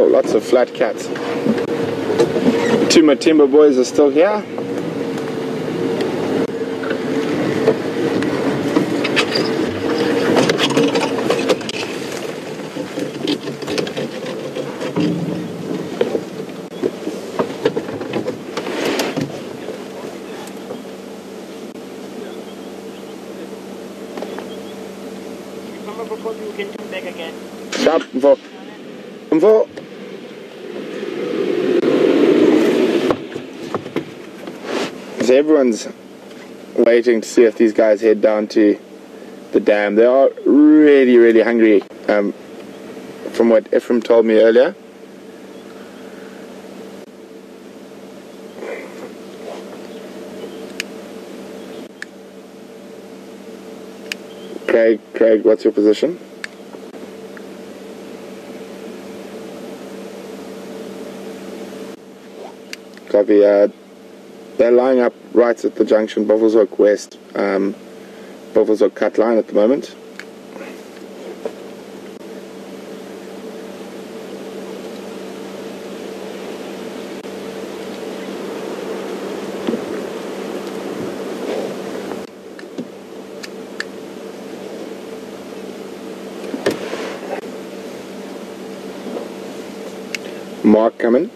Oh, lots of flat cats. Two Matimba boys are still here. Before you can come back again. Stop, Mvo. Mvo. So everyone's waiting to see if these guys head down to the dam. They are really, really hungry, from what Ephraim told me earlier. Craig, what's your position? Copy. They're lying up right at the junction, Buffelshoek West, Buffelshoek cut line at the moment. Mark coming.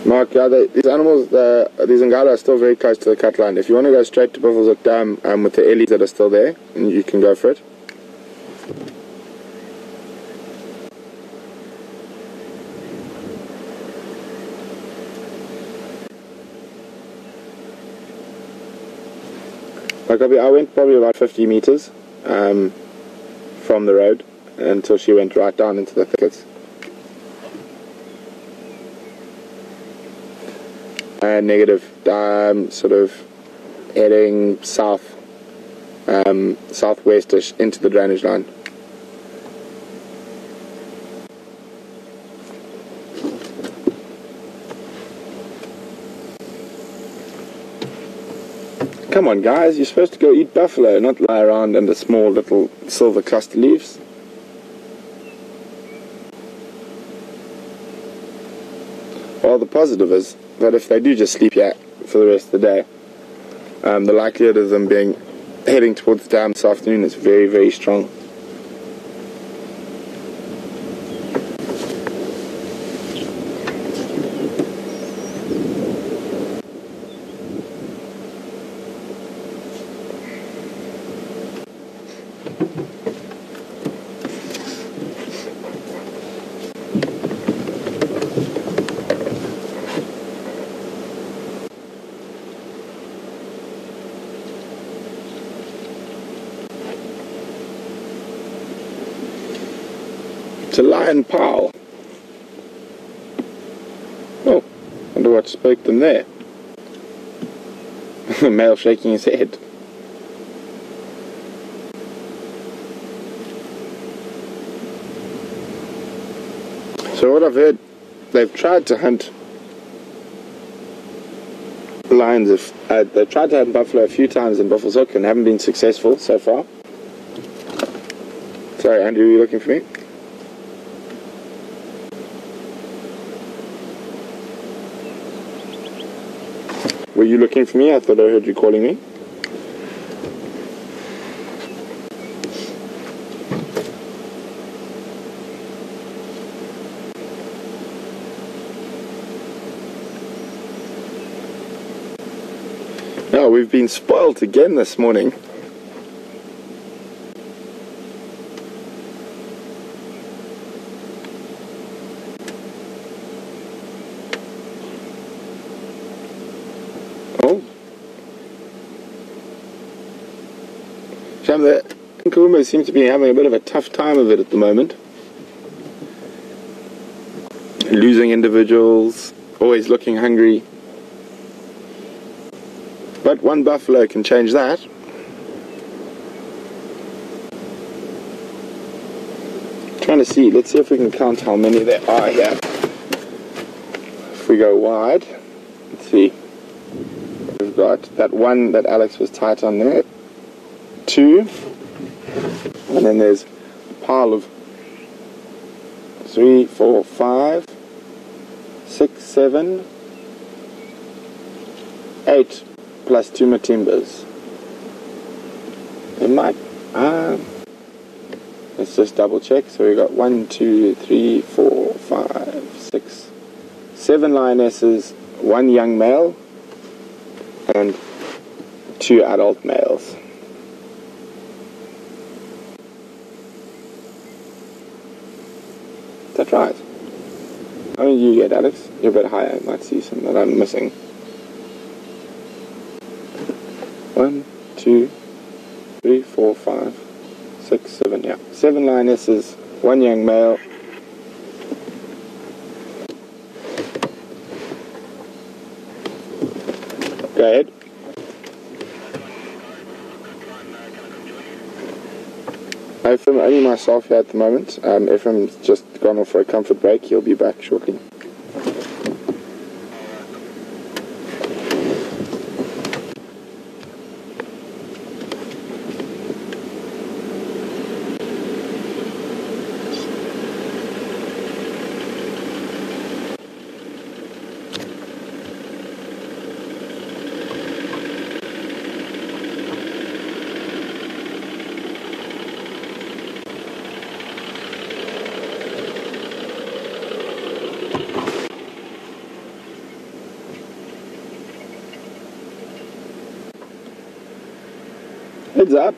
Mark, yeah, these animals, these Ngala are still very close to the cut line. If you want to go straight to Buffelshoek Dam with the ellies that are still there, and you can go for it. I went probably about 50 meters from the road until she went right down into the thickets. Negative, sort of heading south, southwestish into the drainage line. Come on guys, you're supposed to go eat buffalo, not lie around under small little silver cluster leaves. Well, the positive is that if they do just sleep here for the rest of the day, the likelihood of them heading towards the dam this afternoon is very, very strong. To Lion Powell. Oh, wonder what spoke them there. The male shaking his head. So what I've heard, they've tried to hunt lions. They've tried to hunt buffalo a few times in Buffelshoek and haven't been successful so far. Sorry, Andrew, are you looking for me? Were you looking for me? I thought I heard you calling me. No, we've been spoiled again this morning. The Nkuhumas seem to be having a bit of a tough time of it at the moment. Losing individuals, always looking hungry. But one buffalo can change that. Trying to see, let's see if we can count how many there are here. If we go wide, let's see. We've got that one that Alex was tight on there. 2, and then there's a pile of 3, 4, 5, 6, 7, 8 plus 2 Matimbas. It might, let's just double check. So we got 1, 2, 3, 4, 5, 6, 7 lionesses, 1 young male, and 2 adult males. Is that right? How many do you get, Alex? You're a bit higher. I might see some that I'm missing. 1, 2, 3, 4, 5, 6, 7, yeah. 7 lionesses, 1 young male. Go ahead. Ephraim, only myself here at the moment. Ephraim's just gone off for a comfort break. He'll be back shortly. Heads up.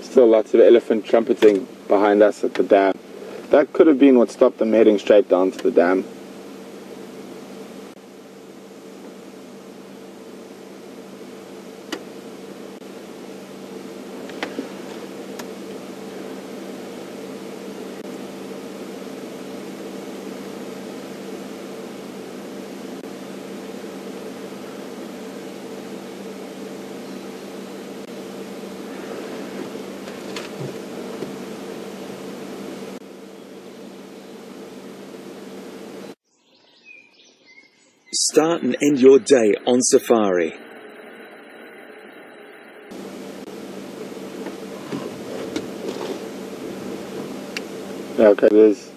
Still lots of elephant trumpeting behind us at the dam. That could have been what stopped them heading straight down to the dam. Start and end your day on safari. Yeah, okay, there's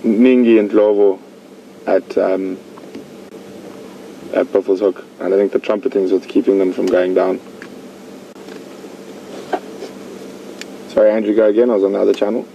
Ningi and Lovo at Buffelshoek, and I think the trumpeting is what's keeping them from going down. Sorry, Andrew, go again. I was on the other channel.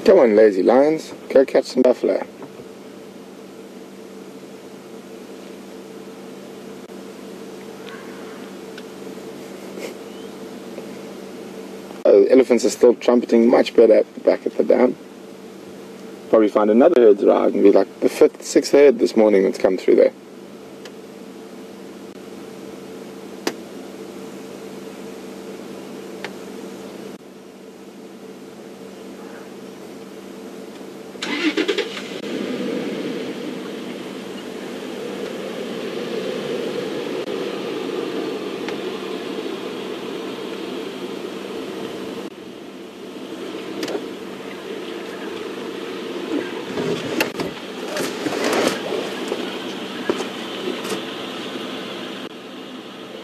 Come on, lazy lions, go catch some buffalo. Elephants are still trumpeting much better back at the dam. Probably find another herd's ride and be like the 5th, 6th herd this morning that's come through there.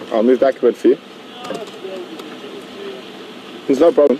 I'll move back a bit for you. It's no problem.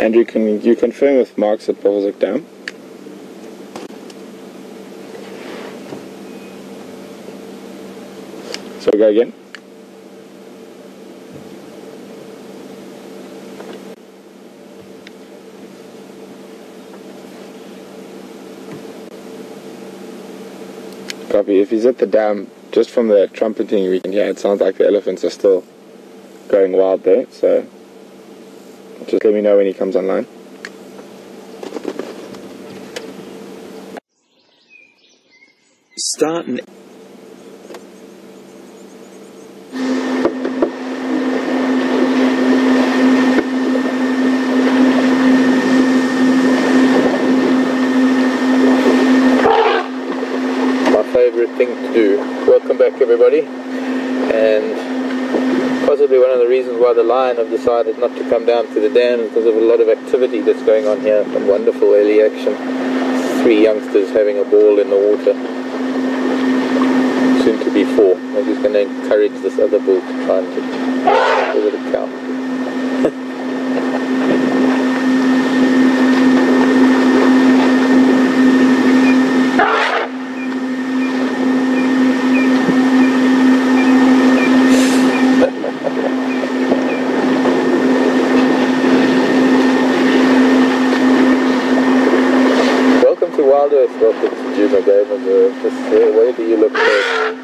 Andrew, can you confirm with Mark's at Buffelshoek Dam? So go again. Copy. If he's at the dam, just from the trumpeting we can hear, it sounds like the elephants are still going wild there, so just let me know when he comes online. Start an favorite thing to do. Welcome back everybody, and possibly one of the reasons why the lion have decided not to come down to the dam is because of a lot of activity that's going on here. Some wonderful early action. 3 youngsters having a ball in the water. Soon to be 4. I'm just going to encourage this other bull to try and give it a count. WildEarth, welcome to Nkuhuma Game Reserve. Just where do you look first?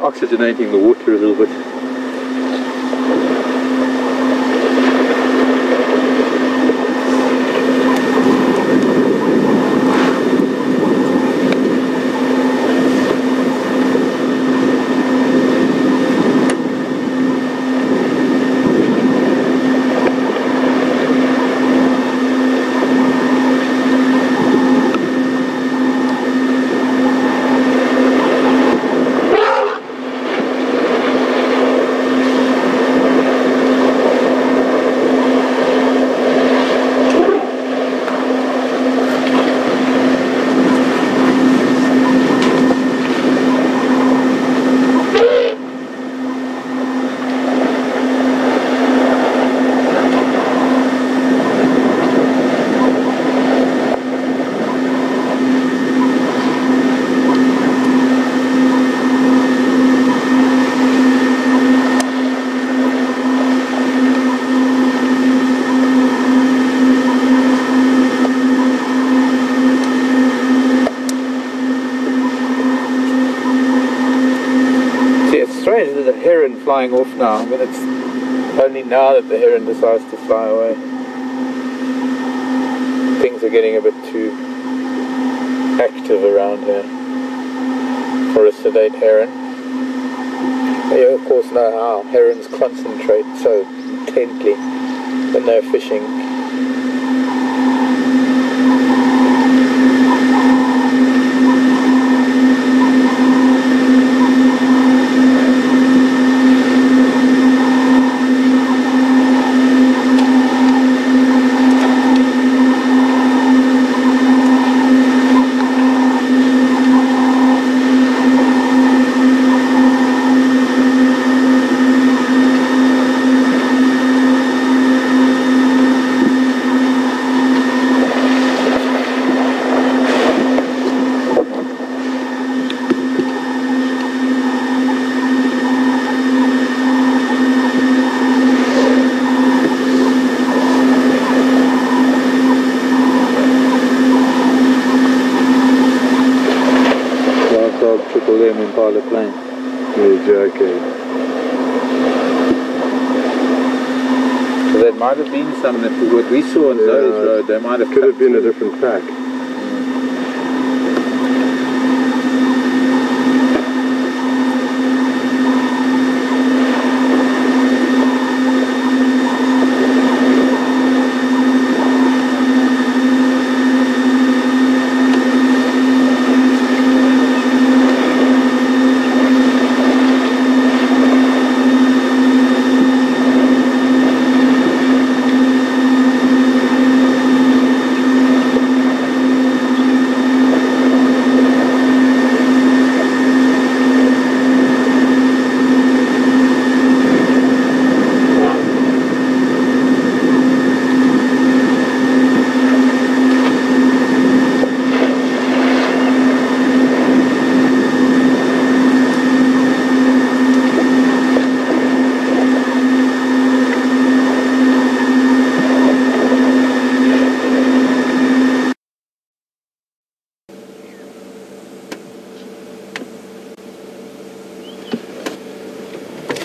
oxygenating the water a little bit. There's a heron flying off now, but it's only now that the heron decides to fly away. Things are getting a bit too active around here for a sedate heron. You of course know how herons concentrate so intently when they're fishing. Plane. You're joking. So there might have been some that what we saw on Zoe's Road, they might have could have been a different pack.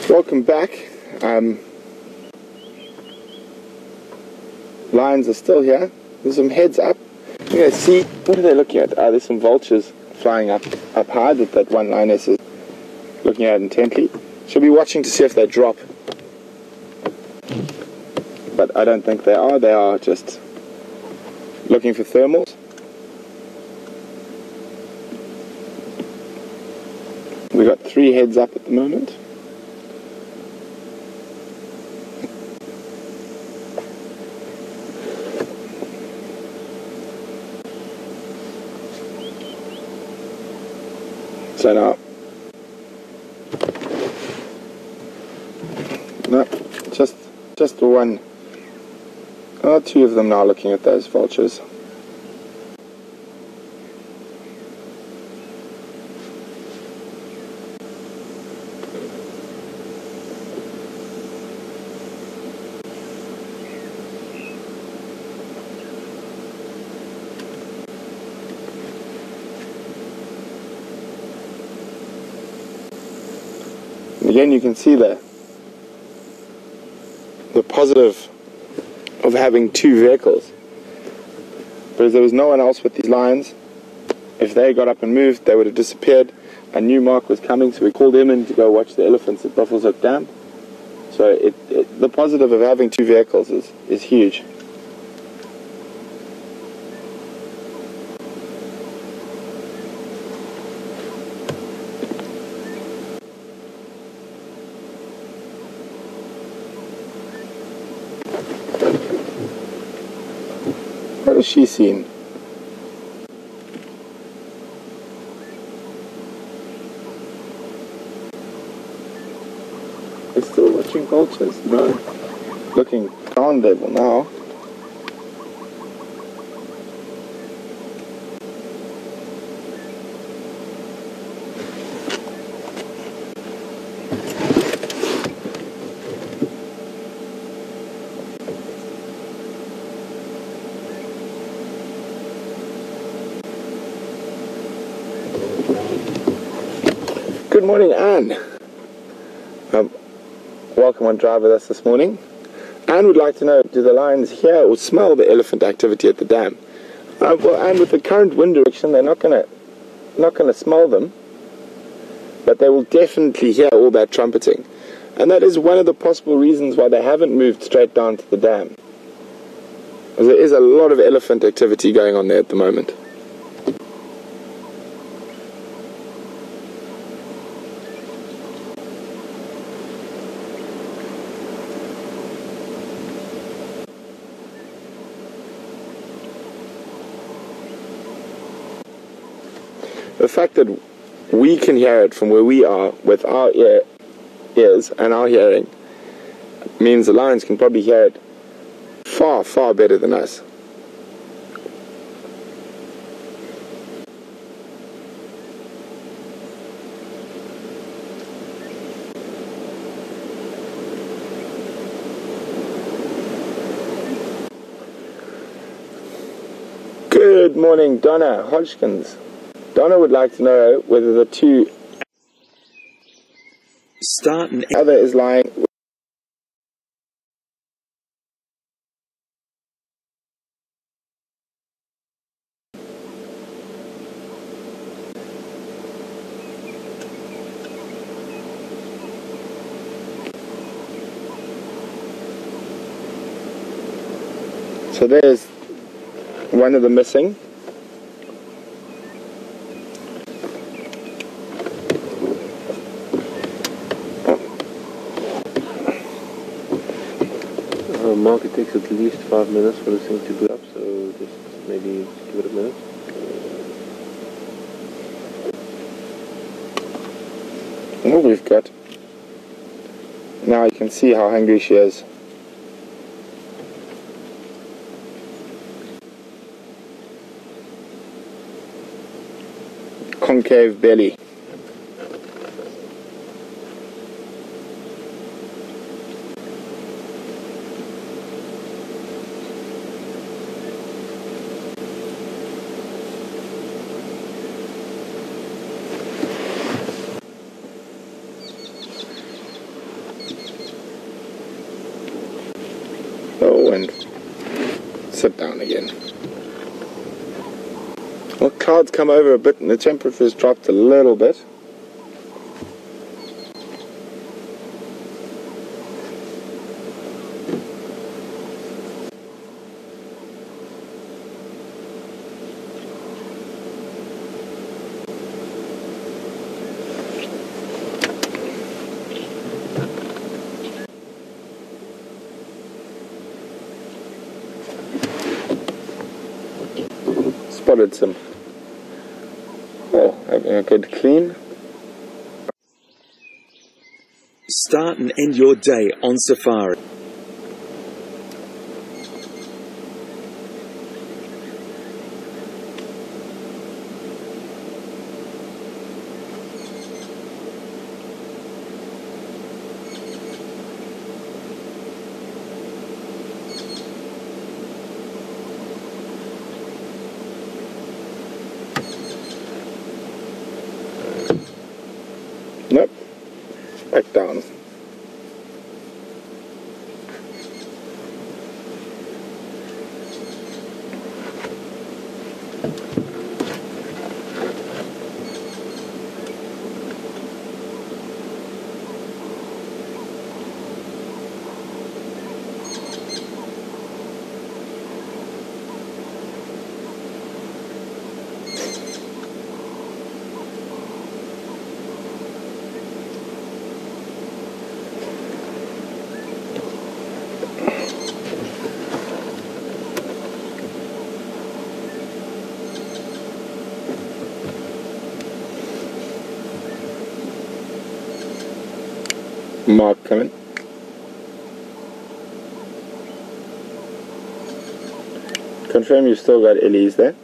Welcome back. Lions are still here. There's some heads up. You're going to see, what are they looking at? There's some vultures flying up high that one lioness is looking at intently. She'll be watching to see if they drop. But I don't think they are. They are just looking for thermals. We've got 3 heads up at the moment. So now, no, just the one. 2 of them now looking at those vultures. Again, you can see the positive of having two vehicles. Because there was no one else with these lines. If they got up and moved, they would have disappeared. I knew Mark was coming, so we called him in to go watch the elephants at Buffelshoek Dam. So the positive of having two vehicles is huge. What has she seen? They're still watching vultures? No. Looking down devil now. Good morning, Anne. Welcome on Drive with us this morning. Anne would like to know, do the lions hear or smell the elephant activity at the dam? Well, Anne, with the current wind direction, they're not going to smell them, but they will definitely hear all that trumpeting. And that is one of the possible reasons why they haven't moved straight down to the dam. There is a lot of elephant activity going on there at the moment. The fact that we can hear it from where we are with our ears and our hearing means the lions can probably hear it far, far better than us. Good morning, Donna Hodgkins. Donna would like to know whether the two other is lying. So there's one of the missing. Mark, it takes at least 5 minutes for this thing to boot up, so just maybe give it a minute. What we've got. Now you can see how hungry she is. Concave belly. Oh, and sit down again. Well, clouds come over a bit and the temperature's dropped a little bit. Spotted some. Oh, having a good clean. Start and end your day on safari. Nope. back down. Mark coming. Confirm you've still got Ellie's there.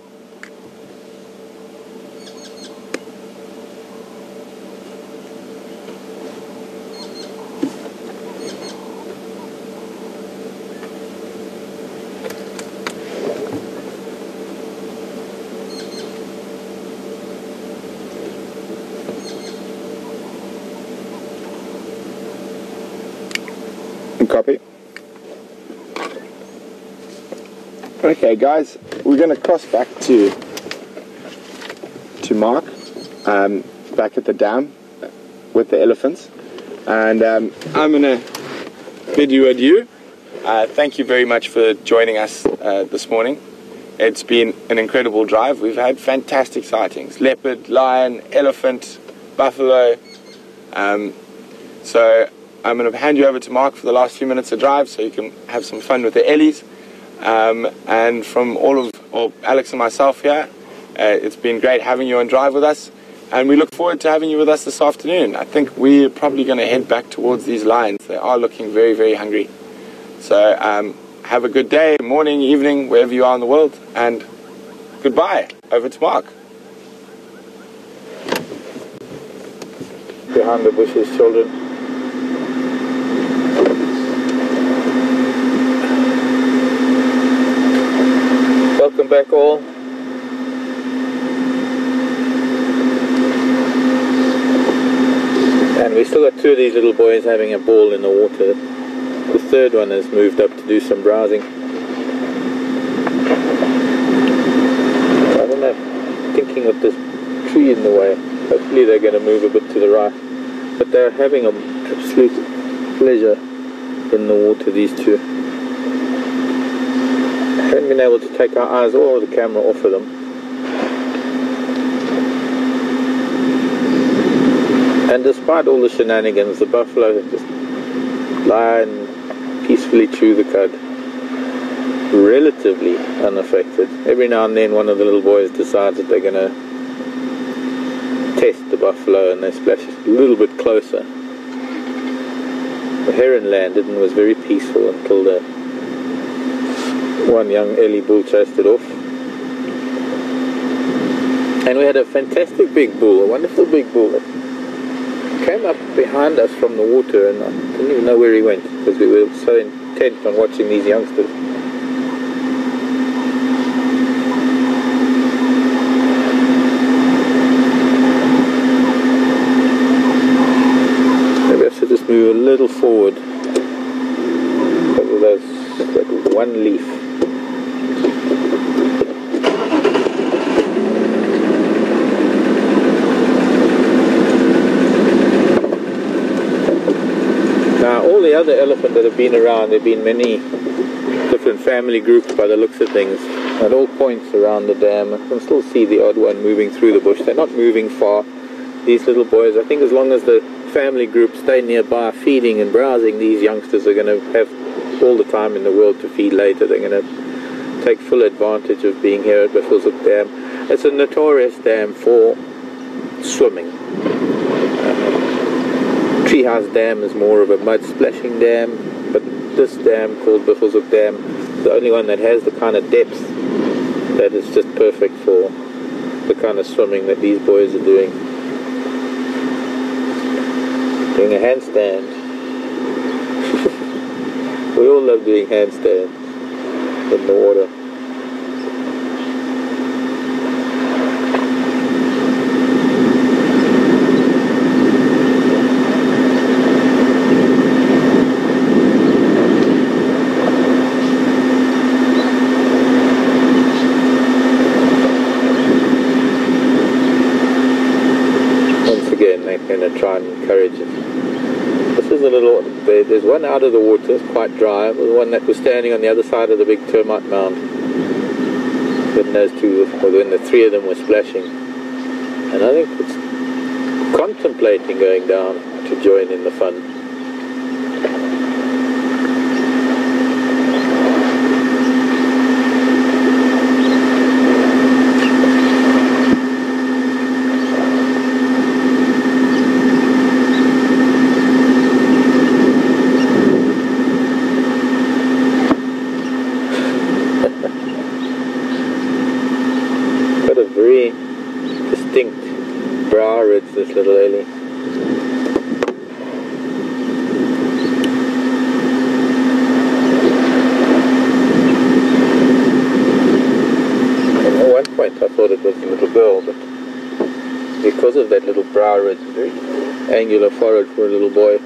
Copy. Okay guys, we're going to cross back to Mark, back at the dam with the elephants, and I'm going to bid you adieu. Thank you very much for joining us this morning. It's been an incredible drive. We've had fantastic sightings: leopard, lion, elephant, buffalo. So I'm going to hand you over to Mark for the last few minutes of drive so you can have some fun with the Ellies. And from Alex and myself here, it's been great having you on drive with us, and we look forward to having you with us this afternoon. I think we're probably going to head back towards these lions. They are looking very, very hungry. So have a good day, morning, evening, wherever you are in the world, and goodbye. Over to Mark. Behind the bushes, children. Welcome back all. And we still got two of these little boys having a ball in the water. The third one has moved up to do some browsing. I don't know, thinking of this tree in the way. Hopefully they're going to move a bit to the right. But they're having an absolute pleasure in the water, these two. Haven't been able to take our eyes or the camera off of them. And despite all the shenanigans, the buffalo just lie and peacefully chew the cud, relatively unaffected. Every now and then one of the little boys decides that they're going to test the buffalo, and they splash a little bit closer. The heron landed and was very peaceful until the one young Ellie bull chased it off. And we had a fantastic big bull, a wonderful big bull that came up behind us from the water, and I didn't even know where he went because we were so intent on watching these youngsters. Maybe I should just move a little forward because of that one leaf. All the other elephant that have been around, there have been many different family groups by the looks of things at all points around the dam. I can still see the odd one moving through the bush. They're not moving far, these little boys. I think as long as the family group stay nearby feeding and browsing, these youngsters are going to have all the time in the world to feed later. They're going to take full advantage of being here at Buffelshoek Dam. It's a notorious dam for swimming. Treehouse Dam is more of a mud splashing dam, but this dam called Buffelshoek Dam is the only one that has the kind of depth that is just perfect for the kind of swimming that these boys are doing. Doing a handstand. We all love doing handstands in the water. they're going to try and encourage it. This is a little, there's one out of the water, it's quite dry. The one that was standing on the other side of the big termite mound. When those two, or when the three of them were splashing. And I think it's contemplating going down to join in the fun. Very distinct brow ridge, this little ellie. And at one point I thought it was a little girl, but because of that little brow ridge, very angular forehead for a little boy.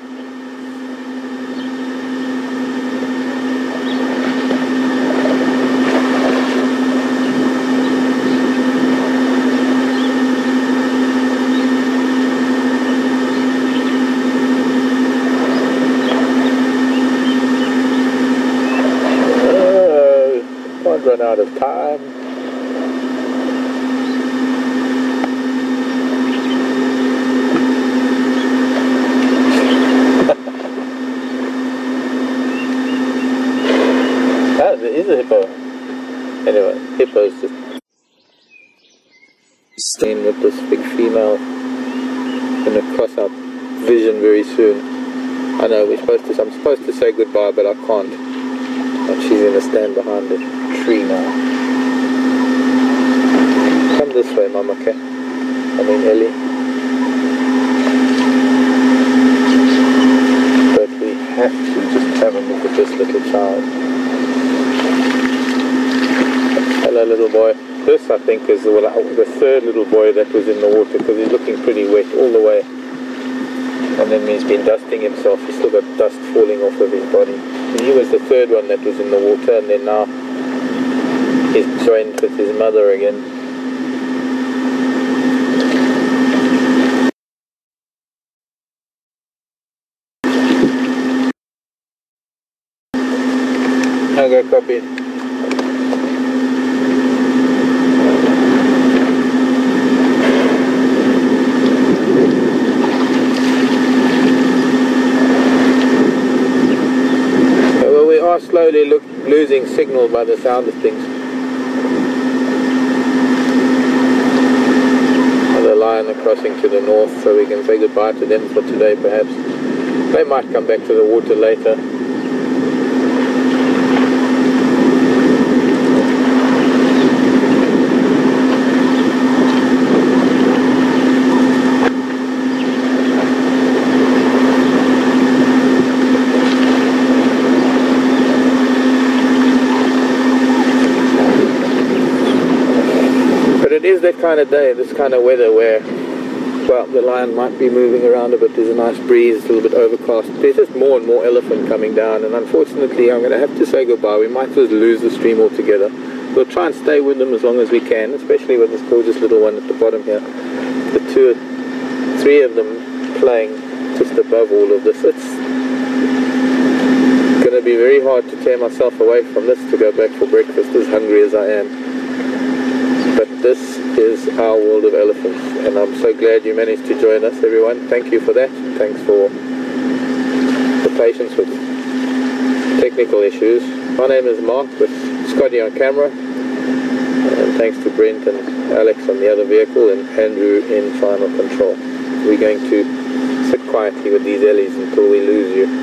Run out of time. Ah, there is a hippo. Anyway, hippo's just staying with this big female. Gonna cross our vision very soon. I know I'm supposed to say goodbye, but I can't. And she's gonna stand behind it. Tree now. Come this way, Mama, okay? I mean Ellie. But we have to just have a look at this little child. Hello, little boy. This, I think, is the third little boy that was in the water, because he's looking pretty wet all the way. And then he's been dusting himself. He's still got dust falling off of his body. And he was the third one that was in the water, and then now he's joined with his mother again. Okay, copy. Well, we are slowly losing signal by the sound of things. The lion are crossing to the north, so we can say goodbye to them for today perhaps. They might come back to the water later. It is that kind of day, this kind of weather where, well, the lion might be moving around a bit. There's a nice breeze, it's a little bit overcast. There's just more and more elephant coming down, and unfortunately I'm going to have to say goodbye. We might just lose the stream altogether. We'll try and stay with them as long as we can, especially with this gorgeous little one at the bottom here. The three of them playing just above all of this. It's going to be very hard to tear myself away from this to go back for breakfast, as hungry as I am. But this is our world of elephants, and I'm so glad you managed to join us, everyone. Thank you for that. Thanks for the patience with technical issues. My name is Mark with Scotty on camera, and thanks to Brent and Alex on the other vehicle, and Andrew in final control. We're going to sit quietly with these ellies until we lose you.